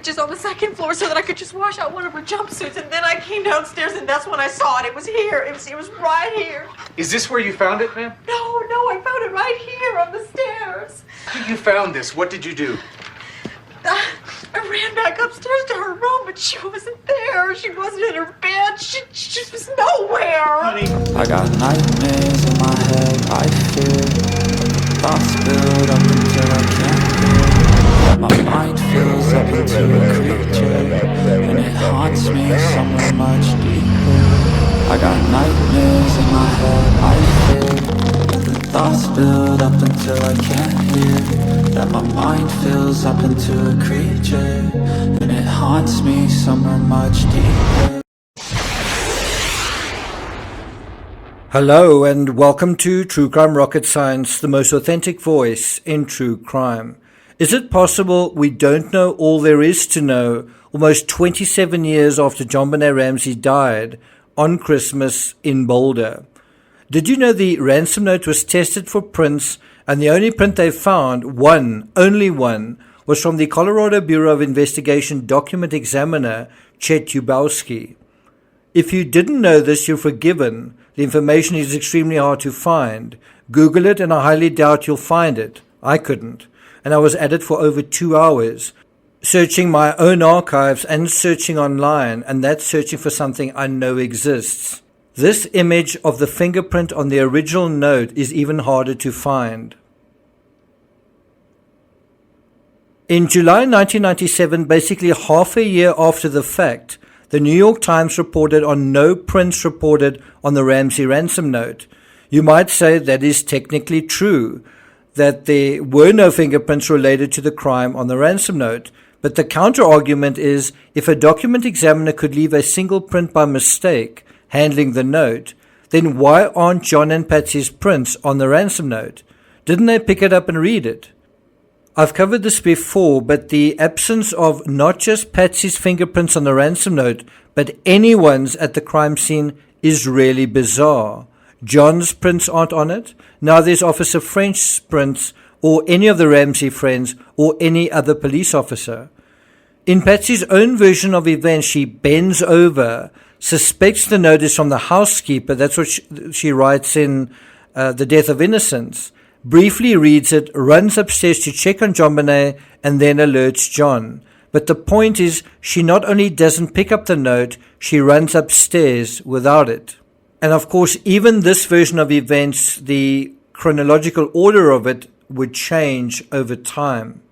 which is on the second floor, so that I could just wash out one of her jumpsuits. And then I came downstairs, and that's when I saw it. It was here. It was right here. Is this where you found it, ma'am? No, I found it right here on the stairs. After you found this, what did you do? I ran back upstairs to her room, but she wasn't there. She wasn't in her bed. She just was nowhere. Honey. I got nightmares in my head, I fear thoughts build up until I can't hear. That my mind fills up into a creature, and it haunts me somewhere much deeper. I got nightmares in my head, I fear thoughts build up until I can't hear. That my mind fills up into a creature, and it haunts me somewhere much deeper. Hello and welcome to True Crime Rocket Science, the most authentic voice in true crime. Is it possible we don't know all there is to know almost 27 years after JonBenet Ramsey died on Christmas in Boulder? Did you know the ransom note was tested for prints, and the only print they found, only one, was from the Colorado Bureau of Investigation document examiner, Chet Ubowski? If you didn't know this, you're forgiven. The information is extremely hard to find. Google it, and I highly doubt you'll find it. I couldn't. And I was at it for over 2 hours, searching my own archives and searching online, and that's searching for something I know exists. This image of the fingerprint on the original note is even harder to find. In July 1997, basically half a year after the fact, the New York Times reported on no prints reported on the Ramsey ransom note. You might say that is technically true, that there were no fingerprints related to the crime on the ransom note. But the counter-argument is, if a document examiner could leave a single print by mistake handling the note, then why aren't John and Patsy's prints on the ransom note? Didn't they pick it up and read it? I've covered this before, but the absence of not just Patsy's fingerprints on the ransom note, but anyone's at the crime scene is really bizarre. John's prints aren't on it. Now there's Officer French's prints, or any of the Ramsey friends, or any other police officer. In Patsy's own version of events, she bends over, suspects the note is from the housekeeper. That's what she writes in The Death of Innocence. Briefly reads it, runs upstairs to check on JonBenet, and then alerts John. But the point is, she not only doesn't pick up the note, she runs upstairs without it. And of course, even this version of events, the chronological order of it would change over time.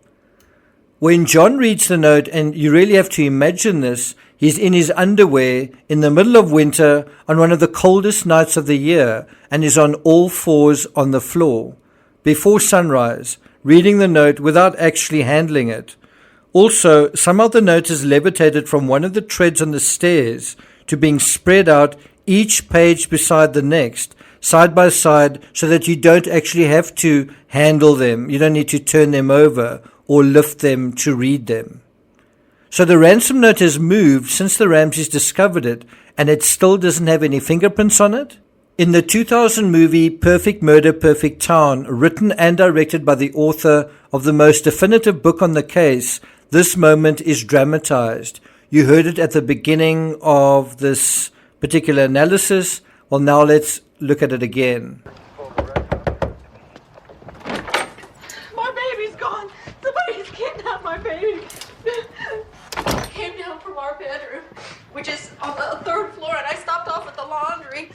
When John reads the note, and you really have to imagine this, he's in his underwear in the middle of winter on one of the coldest nights of the year, and is on all fours on the floor, before sunrise, reading the note without actually handling it. Also, somehow the note is levitated from one of the treads on the stairs to being spread out, each page beside the next, side by side, so that you don't actually have to handle them. You don't need to turn them over or lift them to read them. So the ransom note has moved since the Ramseys discovered it, and it still doesn't have any fingerprints on it? In the 2000 movie Perfect Murder, Perfect Town, written and directed by the author of the most definitive book on the case, this moment is dramatized. You heard it at the beginning of this particular analysis. Well, now let's look at it again. My baby's gone. Somebody's kidnapped my baby. I came down from our bedroom, which is on the third floor, and I stopped off at the laundry,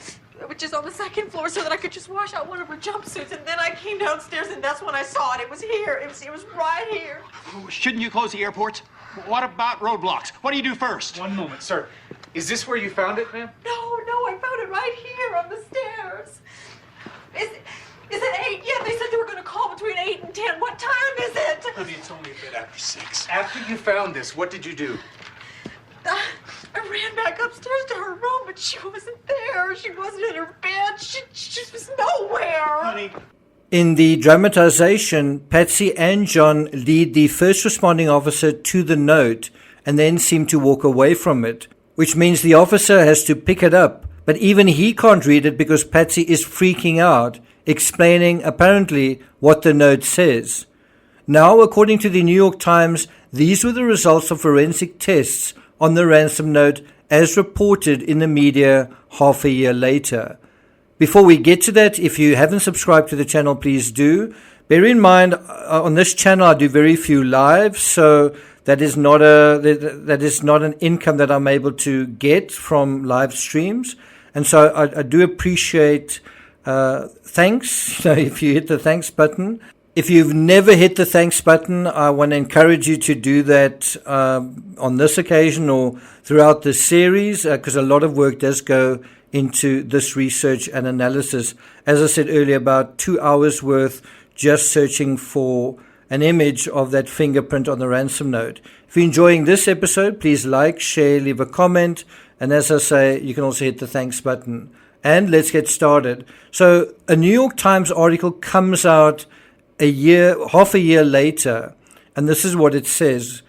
which is on the second floor, so that I could just wash out one of her jumpsuits. And then I came downstairs, and that's when I saw it. It was here. It was right here. Shouldn't you close the airports? What about roadblocks? What do you do first? One moment, sir. Is this where you found it, ma'am? No, I found it right here on the stairs. Is it 8? Yeah, they said they were going to call between 8 and 10. What time is it? Honey, it's only a bit after 6. After you found this, what did you do? I ran back upstairs to her room, but she wasn't there. She wasn't in her bed. She just was nowhere. Honey. In the dramatization, Patsy and John lead the first responding officer to the note and then seem to walk away from it, which means the officer has to pick it up. But even he can't read it because Patsy is freaking out, explaining apparently what the note says. Now, according to the New York Times, these were the results of forensic tests on the ransom note as reported in the media half a year later. Before we get to that, if you haven't subscribed to the channel, please do. Bear in mind, on this channel I do very few lives, so that is not an income that I'm able to get from live streams. And so I do appreciate thanks, if you hit the thanks button. If you've never hit the thanks button, I want to encourage you to do that on this occasion or throughout this series, because a lot of work does go into this research and analysis. As I said earlier, about 2 hours worth just searching for an image of that fingerprint on the ransom note. If you're enjoying this episode, please like, share, leave a comment, and as I say, you can also hit the thanks button. And let's get started. So a New York Times article comes out half a year later, and this is what it says.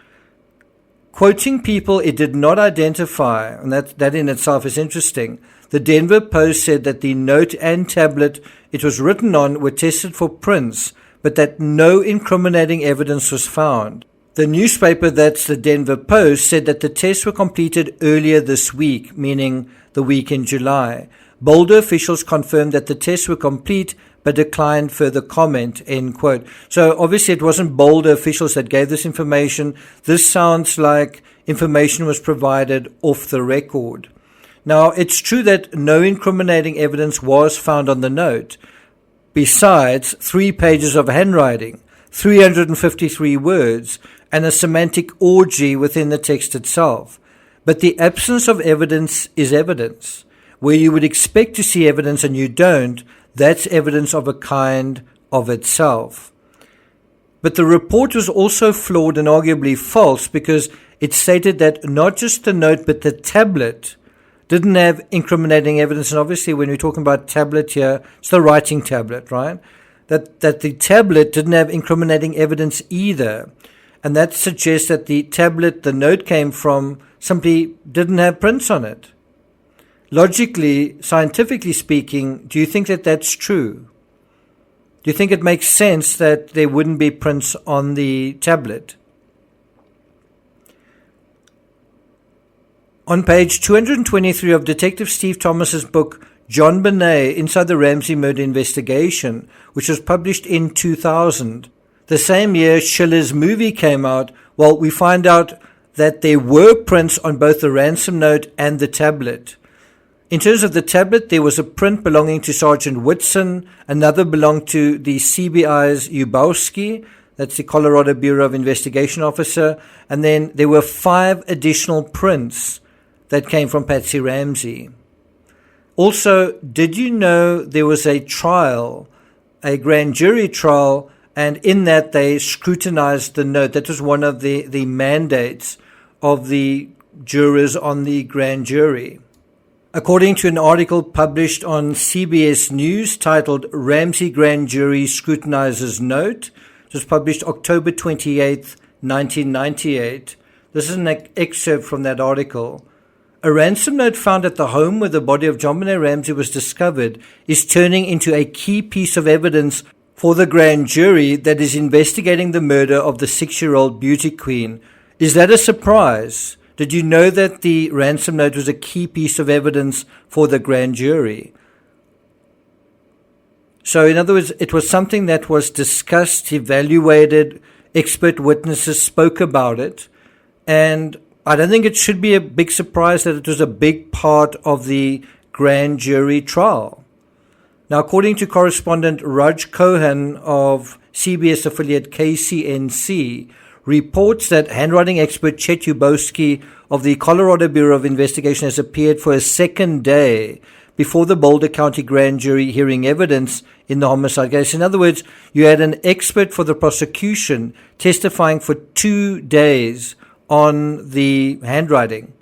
Quoting people it did not identify, and that in itself is interesting. The Denver Post said that the note and tablet it was written on were tested for prints, but that no incriminating evidence was found. The newspaper, that's the Denver Post, said that the tests were completed earlier this week, meaning the week in July. Boulder officials confirmed that the tests were complete but declined further comment, end quote. So obviously it wasn't Boulder officials that gave this information. This sounds like information was provided off the record. Now, it's true that no incriminating evidence was found on the note, besides 3 pages of handwriting, 353 words, and a semantic orgy within the text itself. But the absence of evidence is evidence. Where you would expect to see evidence and you don't, that's evidence of a kind of itself. But the report was also flawed and arguably false because it stated that not just the note but the tablet didn't have incriminating evidence. And obviously when we're talking about tablet here, it's the writing tablet, right? That the tablet didn't have incriminating evidence either. And that suggests that the tablet the note came from simply didn't have prints on it. Logically, scientifically speaking, do you think that that's true? Do you think it makes sense that there wouldn't be prints on the tablet? On page 223 of Detective Steve Thomas's book, John Bonet, Inside the Ramsey Murder Investigation, which was published in 2000, the same year Schiller's movie came out, well, we find out that there were prints on both the ransom note and the tablet. In terms of the tablet, there was a print belonging to Sergeant Whitson, another belonged to the CBI's Ubowski, that's the Colorado Bureau of Investigation officer, and then there were 5 additional prints that came from Patsy Ramsey. Also, did you know there was a trial, a grand jury trial, and in that they scrutinized the note? That was one of the mandates of the jurors on the grand jury. According to an article published on CBS News titled Ramsey Grand Jury Scrutinizes Note, it was published October 28, 1998. This is an excerpt from that article. A ransom note found at the home where the body of John Benet Ramsey was discovered is turning into a key piece of evidence for the grand jury that is investigating the murder of the 6-year-old beauty queen. Is that a surprise? Did you know that the ransom note was a key piece of evidence for the grand jury? So in other words, it was something that was discussed, evaluated, expert witnesses spoke about it, and I don't think it should be a big surprise that it was a big part of the grand jury trial. Now, according to correspondent Raj Cohen of CBS affiliate KCNC, reports that handwriting expert Chet Ubowski of the Colorado Bureau of Investigation has appeared for a second day before the Boulder County grand jury hearing evidence in the homicide case. In other words, you had an expert for the prosecution testifying for 2 days on the handwriting.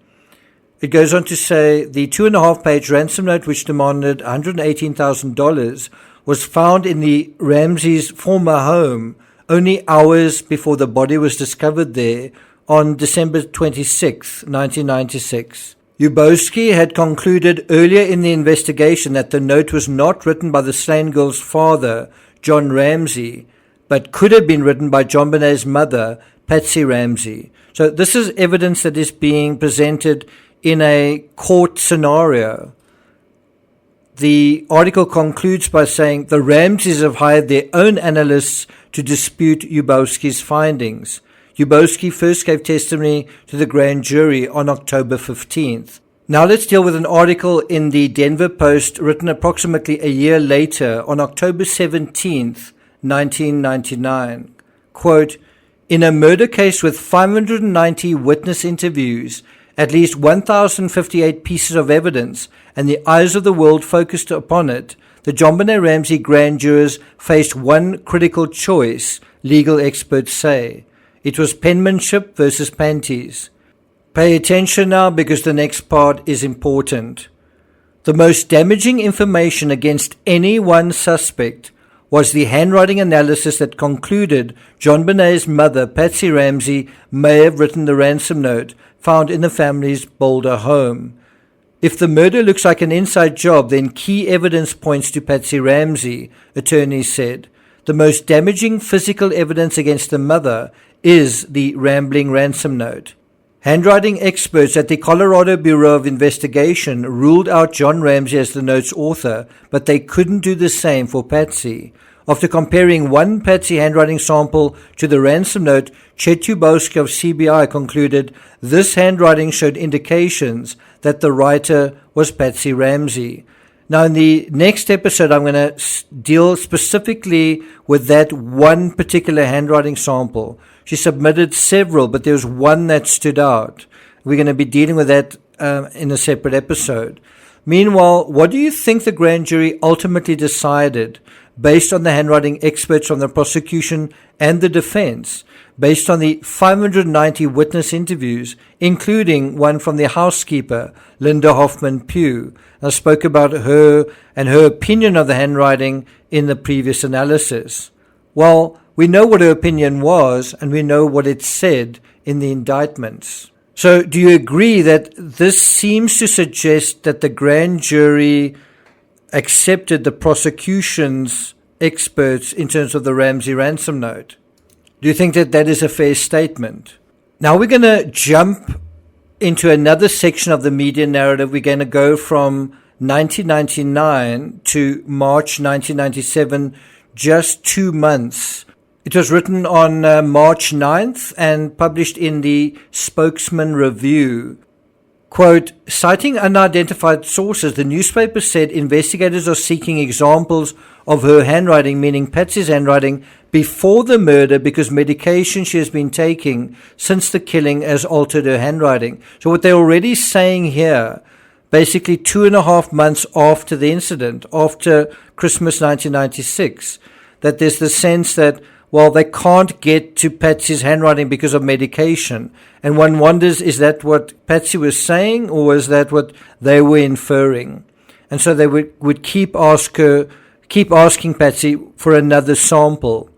It goes on to say the 2.5-page ransom note, which demanded $118,000, was found in the Ramsey's former home only hours before the body was discovered there on December 26, 1996. Ubowski had concluded earlier in the investigation that the note was not written by the slain girl's father, John Ramsey, but could have been written by John Bonet's mother, Patsy Ramsey. So this is evidence that is being presented in a court scenario. The article concludes by saying the Ramseys have hired their own analysts to dispute Ubowski's findings. Ubowski first gave testimony to the grand jury on October 15th. Now let's deal with an article in the Denver Post written approximately a year later on October 17th, 1999. Quote, in a murder case with 590 witness interviews, at least 1,058 pieces of evidence, and the eyes of the world focused upon it, the John Bonet Ramsey grand jurors faced one critical choice, legal experts say. It was penmanship versus panties. Pay attention now because the next part is important. The most damaging information against any one suspect was the handwriting analysis that concluded John Bonet's mother, Patsy Ramsey, may have written the ransom note found in the family's Boulder home. If the murder looks like an inside job, then key evidence points to Patsy Ramsey, attorneys said. The most damaging physical evidence against the mother is the rambling ransom note. Handwriting experts at the Colorado Bureau of Investigation ruled out John Ramsey as the note's author, but they couldn't do the same for Patsy. After comparing one Patsy handwriting sample to the ransom note, Chet Ubowski of CBI concluded this handwriting showed indications that the writer was Patsy Ramsey. Now, in the next episode, I'm going to deal specifically with that one particular handwriting sample. She submitted several, but there was one that stood out. We're going to be dealing with that in a separate episode. Meanwhile, what do you think the grand jury ultimately decided based on the handwriting experts from the prosecution and the defense, based on the 590 witness interviews, including one from the housekeeper, Linda Hoffman Pugh? I spoke about her and her opinion of the handwriting in the previous analysis. Well, we know what her opinion was, and we know what it said in the indictments. So do you agree that this seems to suggest that the grand jury accepted the prosecution's experts in terms of the Ramsey ransom note? Do you think that that is a fair statement? Now we're going to jump into another section of the media narrative. We're going to go from 1999 to March 1997, just 2 months. It was written on March 9th and published in the Spokesman Review. Quote, citing unidentified sources, the newspaper said investigators are seeking examples of her handwriting, meaning Patsy's handwriting, before the murder because medication she has been taking since the killing has altered her handwriting. So what they're already saying here, basically 2.5 months after the incident, after Christmas 1996, that there's the sense that, well, they can't get to Patsy's handwriting because of medication. And one wonders, is that what Patsy was saying, or was that what they were inferring? And so they would keep asking Patsy for another sample.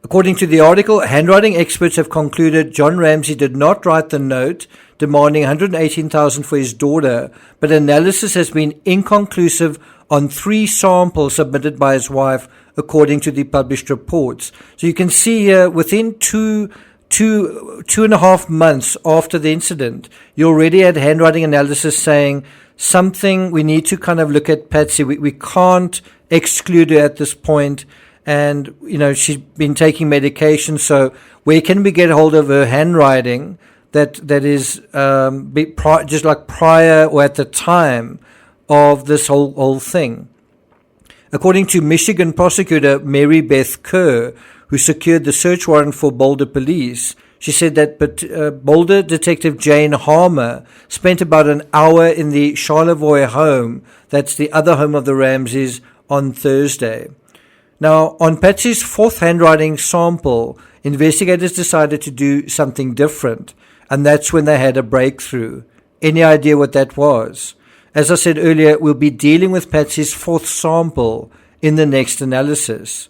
According to the article, handwriting experts have concluded John Ramsey did not write the note demanding $118,000 for his daughter, but analysis has been inconclusive on 3 samples submitted by his wife, according to the published reports. So you can see here, within two and a half months after the incident, you already had handwriting analysis saying something, we need to kind of look at Patsy. We can't exclude her at this point. And, you know, she's been taking medication. So where can we get hold of her handwriting that is just like prior or at the time of this whole thing? According to Michigan prosecutor Mary Beth Kerr, who secured the search warrant for Boulder police, she said that Boulder detective Jane Harmer spent about an hour in the Charlevoix home, that's the other home of the Ramseys, on Thursday. Now, on Patsy's 4th handwriting sample, investigators decided to do something different, and that's when they had a breakthrough. Any idea what that was? As I said earlier, we'll be dealing with Patsy's 4th sample in the next analysis.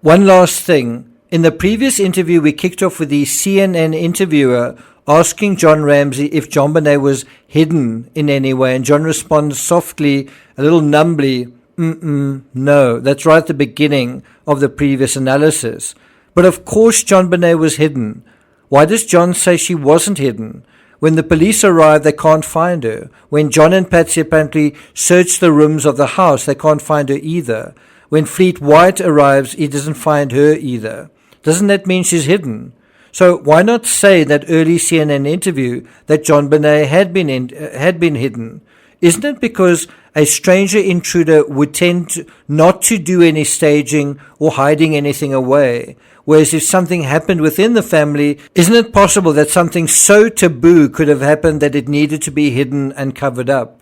One last thing. In the previous interview, we kicked off with the CNN interviewer asking John Ramsey if John Bonet was hidden in any way, and John responded softly, a little numbly, No, that's right at the beginning of the previous analysis. But of course John Bonet was hidden. Why does John say she wasn't hidden? When the police arrive, they can't find her. When John and Patsy apparently search the rooms of the house, they can't find her either. When Fleet White arrives, he doesn't find her either. Doesn't that mean she's hidden? So why not say in that early CNN interview that John Bonet had been hidden? Isn't it because a stranger intruder would tend not to do any staging or hiding anything away? Whereas if something happened within the family, isn't it possible that something so taboo could have happened that it needed to be hidden and covered up?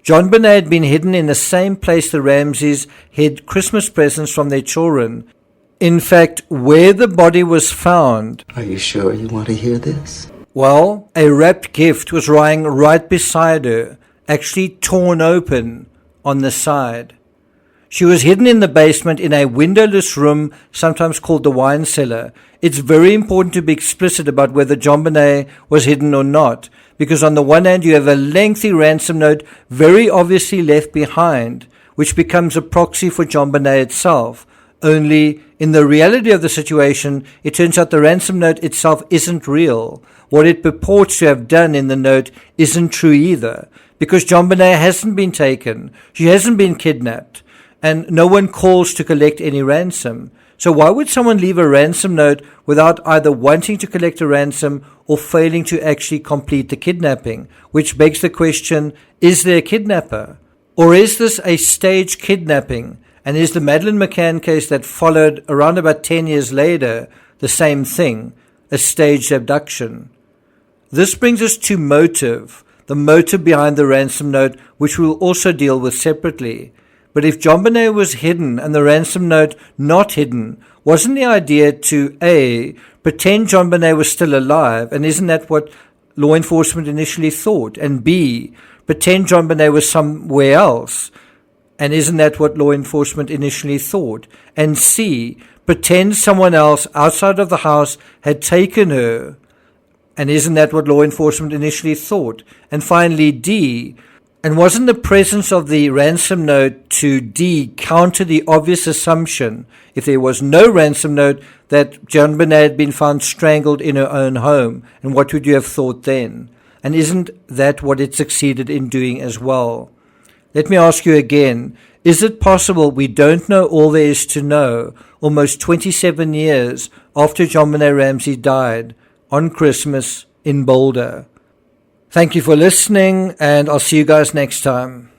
John Bonet had been hidden in the same place the Ramseys hid Christmas presents from their children. In fact, where the body was found... Are you sure you want to hear this? Well, a wrapped gift was lying right beside her, actually torn open on the side. She was hidden in the basement in a windowless room, sometimes called the wine cellar. It's very important to be explicit about whether John Bonet was hidden or not, because on the one hand you have a lengthy ransom note very obviously left behind, which becomes a proxy for John Bonet itself. Only in the reality of the situation, it turns out the ransom note itself isn't real. What it purports to have done in the note isn't true either, because John Bonet hasn't been taken, she hasn't been kidnapped, and no one calls to collect any ransom. So why would someone leave a ransom note without either wanting to collect a ransom or failing to actually complete the kidnapping? Which begs the question, is there a kidnapper? Or is this a staged kidnapping? And is the Madeleine McCann case that followed around about 10 years later the same thing, a staged abduction? This brings us to motive, the motive behind the ransom note, which we'll also deal with separately. But if John Bonet was hidden and the ransom note not hidden, wasn't the idea to A, pretend John Bonet was still alive, and isn't that what law enforcement initially thought? And B, pretend John Bonet was somewhere else, and isn't that what law enforcement initially thought? And C, pretend someone else outside of the house had taken her, and isn't that what law enforcement initially thought? And finally D, and wasn't the presence of the ransom note to D counter the obvious assumption, if there was no ransom note, that John Bonet had been found strangled in her own home? And what would you have thought then? And isn't that what it succeeded in doing as well? Let me ask you again, is it possible we don't know all there is to know almost 27 years after John Bonet Ramsey died on Christmas in Boulder? Thank you for listening, and I'll see you guys next time.